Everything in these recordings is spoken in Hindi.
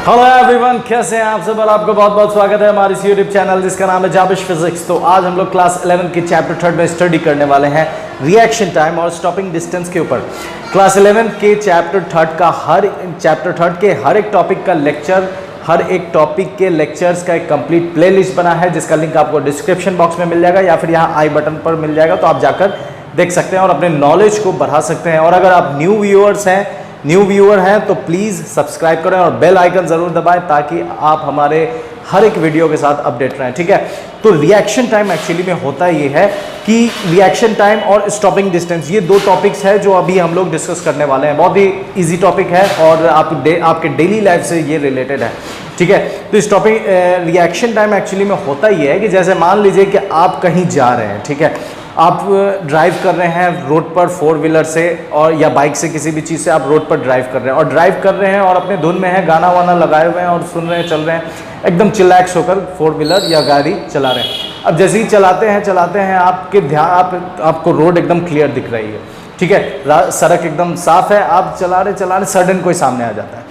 हेलो एवरीवन, कैसे हैं आप सब। और आपका बहुत बहुत स्वागत है हमारे इस यूट्यूब चैनल जिसका नाम है जाबिश फिजिक्स। तो आज हम लोग क्लास 11 के चैप्टर 3 में स्टडी करने वाले हैं रिएक्शन टाइम और स्टॉपिंग डिस्टेंस के ऊपर। क्लास 11 के चैप्टर 3 के हर एक टॉपिक का लेक्चर, हर एक टॉपिक के लेक्चर्स का एक कंप्लीट प्लेलिस्ट बना है जिसका लिंक आपको डिस्क्रिप्शन बॉक्स में मिल जाएगा या फिर यहाँ आई बटन पर मिल जाएगा, तो आप जाकर देख सकते हैं और अपने नॉलेज को बढ़ा सकते हैं। और अगर आप न्यू व्यूअर हैं तो प्लीज़ सब्सक्राइब करें और बेल आइकन ज़रूर दबाएं ताकि आप हमारे हर एक वीडियो के साथ अपडेट रहें, ठीक है। तो रिएक्शन टाइम एक्चुअली में होता ये है कि रिएक्शन टाइम और स्टॉपिंग डिस्टेंस, ये दो टॉपिक्स है जो अभी हम लोग डिस्कस करने वाले हैं। बहुत ही इजी टॉपिक है और आपके डेली लाइफ से ये रिलेटेड है, ठीक है। तो स्टॉपिंग रिएक्शन टाइम एक्चुअली में होता ये है कि जैसे मान लीजिए कि आप कहीं जा रहे हैं, ठीक है, आप ड्राइव कर रहे हैं रोड पर 4 व्हीलर से और या बाइक से, किसी भी चीज़ से आप रोड पर ड्राइव कर रहे हैं और अपने धुन में हैं, गाना वाना लगाए हुए हैं और सुन रहे हैं, चल रहे हैं, एकदम चिलैक्स होकर 4 व्हीलर या गाड़ी चला रहे हैं। अब जैसे ही चलाते हैं आपको रोड एकदम क्लियर दिख रही है, ठीक है, सड़क एकदम साफ है, आप चला रहे सडन कोई सामने आ जाता है।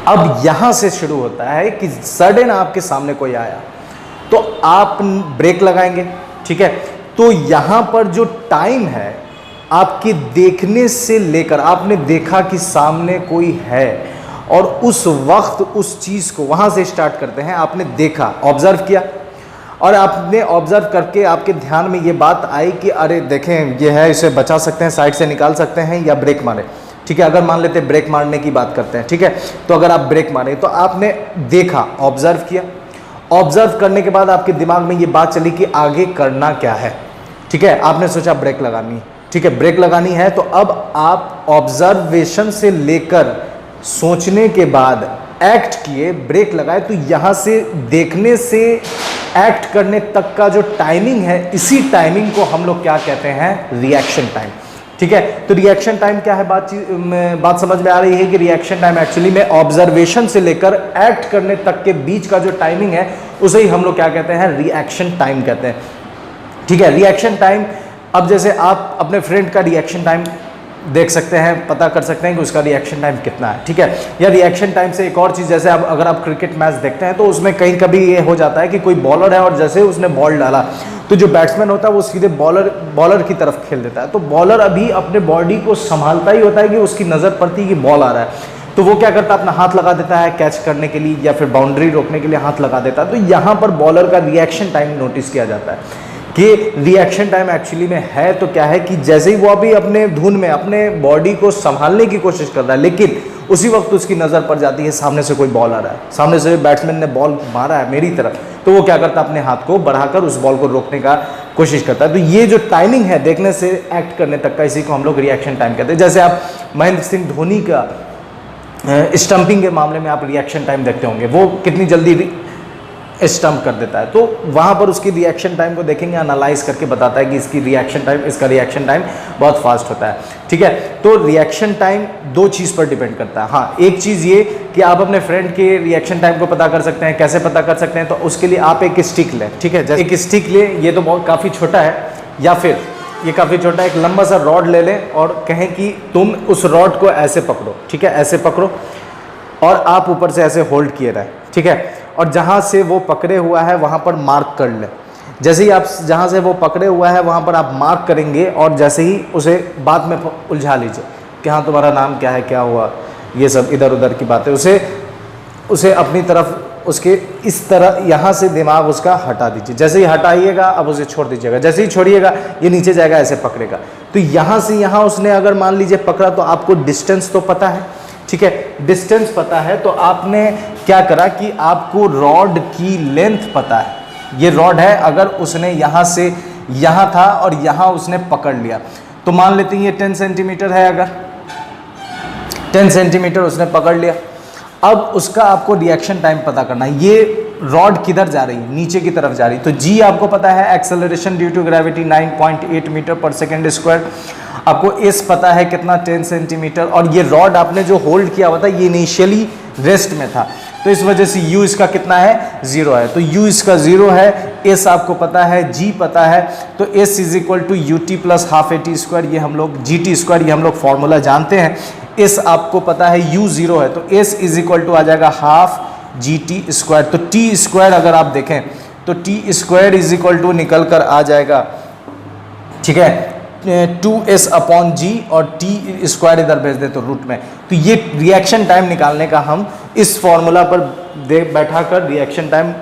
अब यहाँ से शुरू होता है कि सडन आपके सामने कोई आया तो आप ब्रेक लगाएंगे, ठीक है। तो यहाँ पर जो टाइम है आपके देखने से लेकर, आपने देखा कि सामने कोई है और उस वक्त उस चीज़ को वहाँ से स्टार्ट करते हैं। आपने देखा, ऑब्जर्व किया और आपने ऑब्जर्व करके आपके ध्यान में ये बात आई कि अरे देखें ये है, इसे बचा सकते हैं, साइड से निकाल सकते हैं या ब्रेक मारे, ठीक है। अगर मान लेते हैं ब्रेक मारने की बात करते हैं, ठीक है, तो अगर आप ब्रेक मारे तो आपने देखा, ऑब्जर्व किया, ऑब्जर्व करने के बाद आपके दिमाग में ये बात चली कि आगे करना क्या है, ठीक है। आपने सोचा ब्रेक लगानी है, ठीक है, ब्रेक लगानी है। तो अब आप ऑब्जर्वेशन से लेकर सोचने के बाद एक्ट किए, ब्रेक लगाए। तो यहाँ से देखने से एक्ट करने तक का जो टाइमिंग है, इसी टाइमिंग को हम लोग क्या कहते हैं, रिएक्शन टाइम, ठीक है। तो रिएक्शन टाइम क्या है, बात समझ में आ रही है कि रिएक्शन टाइम एक्चुअली में ऑब्जर्वेशन से लेकर एक्ट करने तक के बीच का जो टाइमिंग है उसे ही हम लोग क्या कहते हैं, रिएक्शन टाइम कहते हैं, ठीक है। रिएक्शन टाइम, अब जैसे आप अपने फ्रेंड का रिएक्शन टाइम देख सकते हैं, पता कर सकते हैं कि उसका रिएक्शन टाइम कितना है, ठीक है। या रिएक्शन टाइम से एक और चीज़, जैसे अगर आप क्रिकेट मैच देखते हैं तो उसमें कभी ये हो जाता है कि कोई बॉलर है और जैसे उसने बॉल डाला तो जो बैट्समैन होता है वो सीधे बॉलर की तरफ खेल देता है। तो बॉलर अभी अपने बॉडी को संभालता ही होता है कि उसकी नज़र पड़ती है कि बॉल आ रहा है, तो वो क्या करता है, अपना हाथ लगा देता है कैच करने के लिए या फिर बाउंड्री रोकने के लिए हाथ लगा देता है। तो यहाँ पर बॉलर का रिएक्शन टाइम नोटिस किया जाता है कि रिएक्शन टाइम एक्चुअली में है तो क्या है कि जैसे ही वो अभी अपने धुन में अपने बॉडी को संभालने की कोशिश कर रहा है, लेकिन उसी वक्त उसकी नज़र पड़ जाती है सामने से कोई बॉल आ रहा है, सामने से बैट्समैन ने बॉल मारा है मेरी तरफ, तो वो क्या करता है, अपने हाथ को बढ़ाकर उस बॉल को रोकने का कोशिश करता है। तो ये जो टाइमिंग है देखने से एक्ट करने तक का, इसी को हम लोग रिएक्शन टाइम कहते हैं। जैसे आप महेंद्र सिंह धोनी का स्टंपिंग के मामले में आप रिएक्शन टाइम देखते होंगे, वो कितनी जल्दी स्टंप कर देता है, तो वहाँ पर उसकी रिएक्शन टाइम को देखेंगे, एनालाइज करके बताता है कि इसका रिएक्शन टाइम बहुत फास्ट होता है, ठीक है। तो रिएक्शन टाइम दो चीज़ पर डिपेंड करता है। हाँ, एक चीज़ ये कि आप अपने फ्रेंड के रिएक्शन टाइम को पता कर सकते हैं। कैसे पता कर सकते हैं, तो उसके लिए आप एक स्टिक लें, ठीक है, जैसे एक स्टिक ले, ये तो बहुत काफ़ी छोटा है, या फिर ये काफ़ी छोटा है, एक लंबा सा रॉड ले लें और कहें कि तुम उस रॉड को ऐसे पकड़ो, ठीक है, ऐसे पकड़ो और आप ऊपर से ऐसे होल्ड किए रहें, ठीक है। और जहाँ से वो पकड़े हुआ है वहाँ पर मार्क कर लें। जैसे ही आप जहाँ से वो पकड़े हुआ है वहाँ पर आप मार्क करेंगे और जैसे ही उसे बात में उलझा लीजिए कि हाँ तुम्हारा नाम क्या है, क्या हुआ, ये सब इधर उधर की बातें, उसे अपनी तरफ उसके इस तरह यहाँ से दिमाग उसका हटा दीजिए। जैसे ही हटाइएगा अब उसे छोड़ दीजिएगा, जैसे ही छोड़िएगा ये नीचे जाएगा, ऐसे पकड़ेगा। तो यहाँ से यहाँ उसने अगर मान लीजिए पकड़ा, तो आपको डिस्टेंस तो पता है, ठीक है, डिस्टेंस पता है, तो आपने क्या करा कि आपको रॉड की लेंथ पता है। ये रॉड है, अगर उसने यहाँ से यहाँ था और यहाँ उसने पकड़ लिया, तो मान लेते हैं ये 10 सेंटीमीटर है, अगर 10 सेंटीमीटर उसने पकड़ लिया, अब उसका आपको रिएक्शन टाइम पता करना है। ये रॉड किधर जा रही है, नीचे की तरफ जा रही, तो जी आपको पता है, acceleration due to gravity 9.8 metre पर सेकेंड स्क्वायर। आपको एस पता है कितना, 10 सेंटीमीटर। और ये रॉड आपने जो होल्ड किया हुआ था ये इनिशियली रेस्ट में था, तो इस वजह से u इसका कितना है, 0 है, तो u इसका 0 है। s आपको पता है, g पता है, तो s is equal to ut plus half a t square, ये हम लोग gt स्क्वायर, ये हम लोग फॉर्मूला जानते हैं। एस आपको पता है u 0 है, तो एस इज इक्वल टू आ जाएगा हाफ जी टी स्क्वायर। तो टी स्क्वायर अगर आप देखें तो t square is equal to निकल कर आ जाएगा, ठीक है, 2s अपॉन जी, और टी स्क्वायर इधर भेज दे तो रूट में। तो ये रिएक्शन टाइम निकालने का हम इस फॉर्मूला पर बैठा कर रिएक्शन टाइम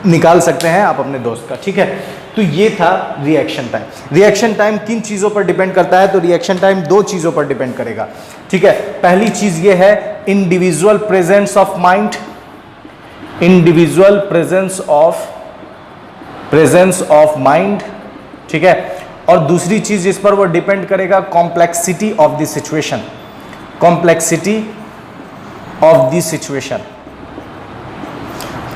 निकाल सकते हैं आप अपने दोस्त का, ठीक है। तो ये था रिएक्शन टाइम। रिएक्शन टाइम किन चीज़ों पर डिपेंड करता है? तो रिएक्शन टाइम दो चीज़ों पर डिपेंड करेगा, ठीक है। पहली चीज़ ये है individual presence of mind, individual presence of mind, ठीक है। और दूसरी चीज़ जिस पर वो डिपेंड करेगा complexity of the situation, complexity of the situation,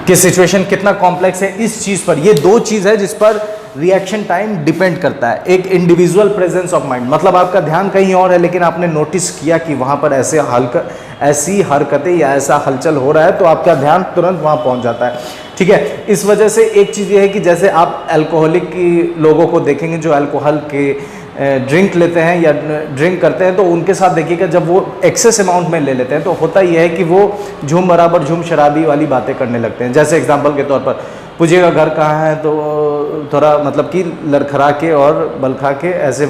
कि सिचुएशन कितना कॉम्प्लेक्स है, इस चीज पर। ये दो चीज है जिस पर रिएक्शन टाइम डिपेंड करता है। एक इंडिविजुअल प्रेजेंस ऑफ माइंड, मतलब आपका ध्यान कहीं और है लेकिन आपने नोटिस किया कि वहां पर ऐसी हरकतें या ऐसा हलचल हो रहा है, तो आपका ध्यान तुरंत वहां पहुंच जाता है, ठीक है। इस वजह से एक चीज़ ये है कि जैसे आप अल्कोहलिक लोगों को देखेंगे जो अल्कोहल के ड्रिंक लेते हैं या ड्रिंक करते हैं, तो उनके साथ देखिएगा जब वो एक्सेस अमाउंट में ले लेते हैं तो होता यह है कि वो झूम बराबर झूम शराबी वाली बातें करने लगते हैं। जैसे एग्जांपल के तौर पर पूछिएगा घर कहाँ है, तो थोड़ा मतलब कि लड़खड़ा के और बलखा के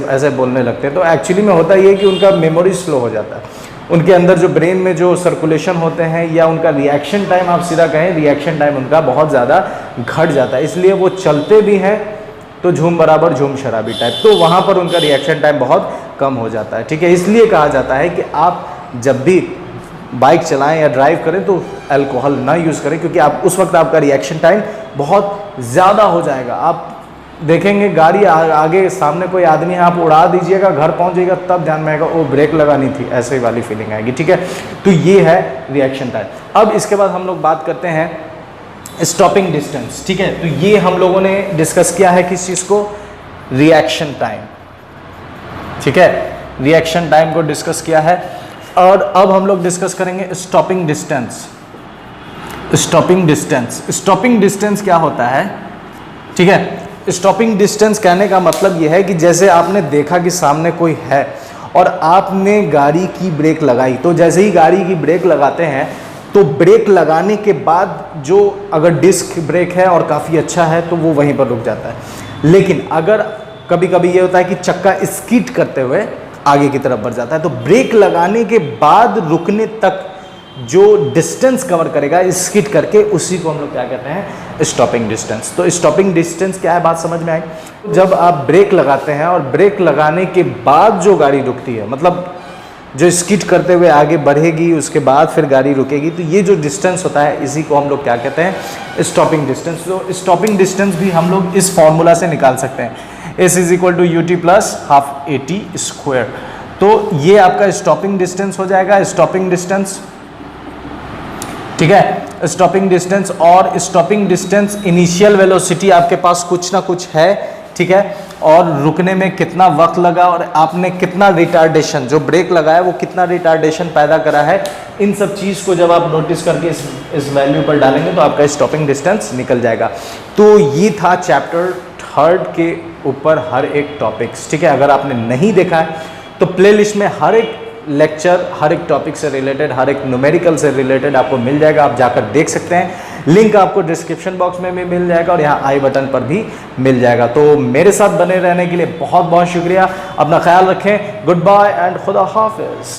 ऐसे बोलने लगते हैं। तो एक्चुअली में होता ये है कि उनका मेमोरी स्लो हो जाता है, उनके अंदर जो ब्रेन में जो सर्कुलेशन होते हैं या उनका रिएक्शन टाइम, आप सीधा कहें रिएक्शन टाइम उनका बहुत ज़्यादा घट जाता है, इसलिए वो चलते भी हैं तो झूम बराबर झूम शराबी टाइप, तो वहाँ पर उनका रिएक्शन टाइम बहुत कम हो जाता है, ठीक है। इसलिए कहा जाता है कि आप जब भी बाइक चलाएं या ड्राइव करें तो अल्कोहल ना यूज़ करें, क्योंकि आप उस वक्त आपका रिएक्शन टाइम बहुत ज़्यादा हो जाएगा। आप देखेंगे गाड़ी आगे सामने कोई आदमी है, आप उड़ा दीजिएगा, घर पहुंच जाएगा, तब ध्यान में आएगा वो ब्रेक लगानी थी, ऐसे वाली फीलिंग आएगी, ठीक है। तो ये है रिएक्शन टाइम। अब इसके बाद हम लोग बात करते हैं स्टॉपिंग डिस्टेंस, ठीक है। तो ये हम लोगों ने डिस्कस किया है किस चीज़ को? रिएक्शन टाइम, ठीक है, रिएक्शन टाइम को डिस्कस किया है। और अब हम लोग डिस्कस करेंगे stopping distance. Stopping distance, stopping distance क्या होता है, ठीक है। स्टॉपिंग डिस्टेंस कहने का मतलब यह है कि जैसे आपने देखा कि सामने कोई है और आपने गाड़ी की ब्रेक लगाई, तो जैसे ही गाड़ी की ब्रेक लगाते हैं तो ब्रेक लगाने के बाद जो अगर डिस्क ब्रेक है और काफ़ी अच्छा है तो वो वहीं पर रुक जाता है। लेकिन अगर कभी कभी ये होता है कि चक्का स्किड करते हुए आगे की तरफ बढ़ जाता है, तो ब्रेक लगाने के बाद रुकने तक जो डिस्टेंस कवर करेगा स्किड करके, उसी को हम लोग क्या कहते हैं? Stopping distance. तो स्टॉपिंग डिस्टेंस क्या है, बात समझ में आई? जब आप ब्रेक लगाते हैं और ब्रेक लगाने के बाद जो गाड़ी रुकती है, मतलब जो स्किड करते हुए आगे बढ़ेगी उसके बाद फिर गाड़ी रुकेगी, तो ये जो डिस्टेंस होता है इसी को हम लोग क्या कहते हैं? Stopping distance. तो स्टॉपिंग डिस्टेंस भी हम लोग इस फॉर्मूला से निकाल सकते हैं, S is equal to UT plus half AT square. तो ये आपका स्टॉपिंग डिस्टेंस हो जाएगा, स्टॉपिंग डिस्टेंस, ठीक है। स्टॉपिंग डिस्टेंस, और स्टॉपिंग डिस्टेंस इनिशियल वेलोसिटी आपके पास कुछ ना कुछ है, ठीक है, और रुकने में कितना वक्त लगा और आपने कितना रिटार्डेशन, जो ब्रेक लगाया वो कितना रिटार्डेशन पैदा करा है, इन सब चीज़ को जब आप नोटिस करके इस वैल्यू पर डालेंगे तो आपका स्टॉपिंग डिस्टेंस निकल जाएगा। तो ये था चैप्टर 3 के ऊपर हर एक टॉपिक्स, ठीक है। अगर आपने नहीं देखा है तो प्लेलिस्ट में हर एक लेक्चर, हर एक टॉपिक से रिलेटेड, हर एक न्यूमेरिकल से रिलेटेड आपको मिल जाएगा, आप जाकर देख सकते हैं। लिंक आपको डिस्क्रिप्शन बॉक्स में भी मिल जाएगा और यहाँ आई बटन पर भी मिल जाएगा। तो मेरे साथ बने रहने के लिए बहुत बहुत शुक्रिया। अपना ख्याल रखें। गुड बाय एंड खुदा हाफिज।